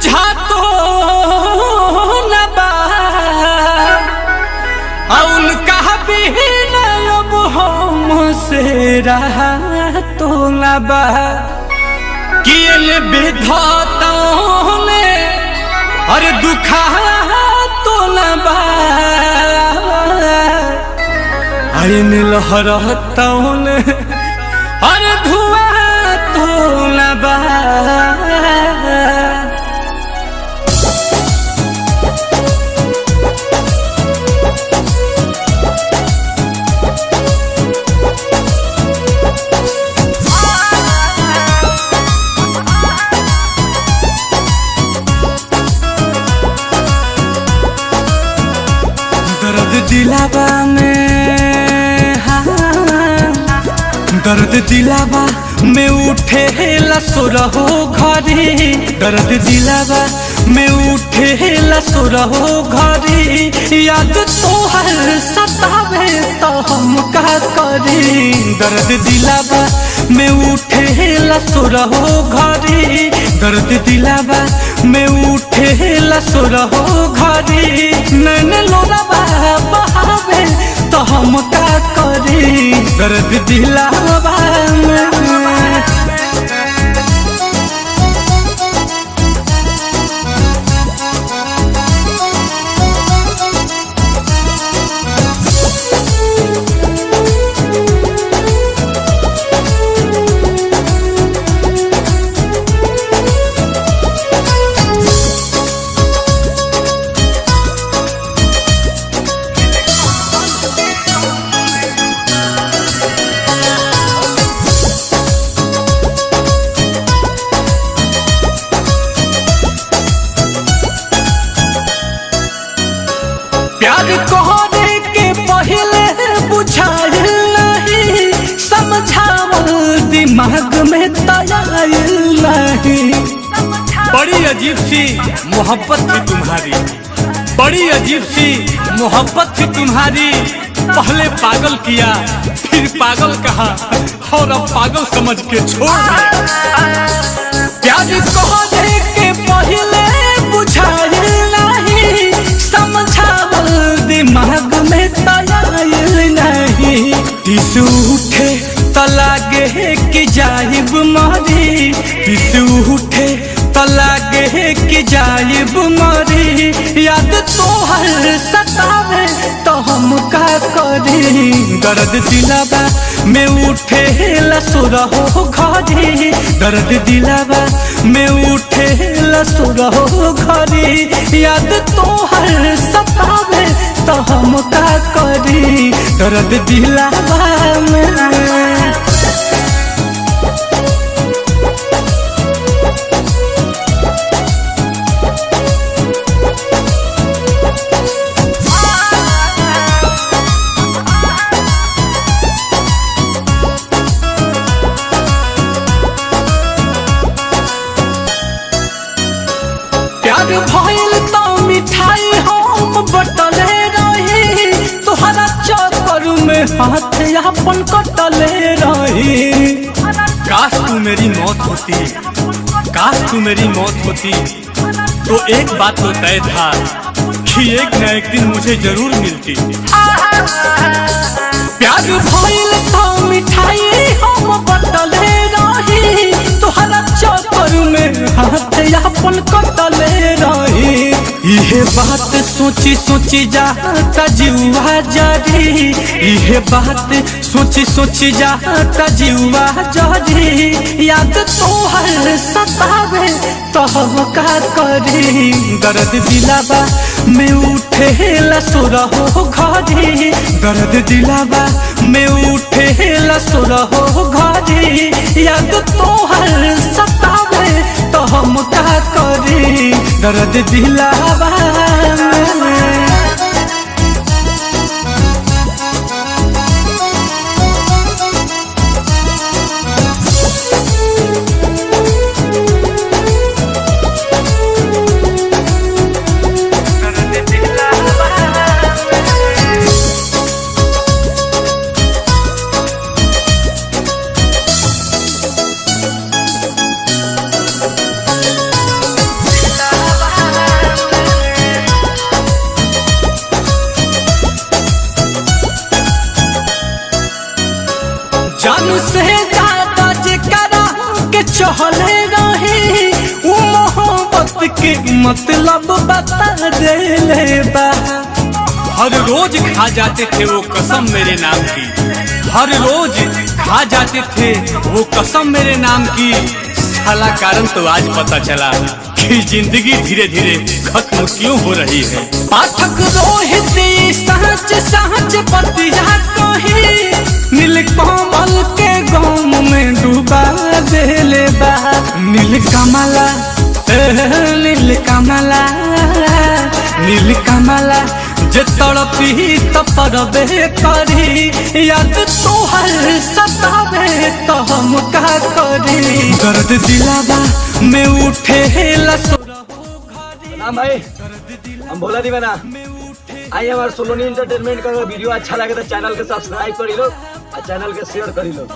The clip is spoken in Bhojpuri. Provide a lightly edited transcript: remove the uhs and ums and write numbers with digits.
बुझा तो न बा उनका भी अब हमसे रहा तो न बा किल विधाताओं ने अरे दुखा तो न बा अरे लहरताओं ने अरे धुआं तो न बा। दिलावा में दर्द दिलावा में उठे लसुरहो घरी दर्द दिलावा में उठे लसुरहो घरी याद तोहर सतावे तो हम का करी दर्द दिलावा में उठे लसुरहो घरी दर्द दिलावा में उठे लसुरहो घरी नैन लोरावा बहावे तो हम का करी दर्द दिलावा में। प्यार कहने के पहले बुझाइल नहीं समझावल दिमाग में तयाइल नहीं। बड़ी अजीब सी मोहब्बत थी तुम्हारी बड़ी अजीब सी मोहब्बत थी तुम्हारी पहले पागल किया फिर पागल कहा और अब पागल समझ के छोड़ दिया। प्यार कहने के पहले बुझाइल नहीं समझावल दिमाग में तयाइल नहीं। पिस उठे तलागे कि जाइब मरी पिस उठे तलागे कि जाइब मरी याद तोहर सतावे तो हम का करी दर्द दिलावा में उठे लसुरहो घरी दर्द दिलावा में उठे लसुरहो घरी याद तोहर सतावे तो हम का करी दर्द दिलावा में। प्यार भइल तो मिठाई हम बटले रही तोहरा चक्कर में हाथ अपन कटले रही। काश तू मेरी मौत होती काश तू मेरी मौत होती तो एक बात तो तय था कि एक न एक दिन मुझे जरूर मिलती। प्यार भइल तो मिठाई हम बटले रही तोहरा चक्कर में हाथ अपन कटले रही। इहे बात सोची सोची जाता जीवा जरी इहे बात सोची सोची जाता जीवा जरी याद तोहर सतावे तो हम का करी दर्द दिलावा में उठे लसुरहो घरी दर्द दिलावा में उठे लसुरहो घरी याद तोहर सतावे तो हम का करी दर्द दिलावा में। मतलब बता देले बा। हर रोज खा जाते थे वो कसम मेरे नाम की, हर रोज खा जाते थे वो कसम मेरे नाम की। साला कारण तो आज पता चला कि जिंदगी धीरे धीरे खत्म क्यों हो रही है। पाठक रोहित सहज सहज पतिया कही, नीलकमल के गाँव में डूबा देले बा। नीलकमला नीलकमला नीलकमला जे तड़पी तपरबे करी, याद तोहर सतावे तो हम का करी। दर्द दिलावा में उठे ना भाई, हम भोला दीवाना आई हमारे सोलोनी एंटरटेनमेंट का वीडियो अच्छा लगे तो चैनल के सब्सक्राइब करी लो और चैनल के शेयर करी लो।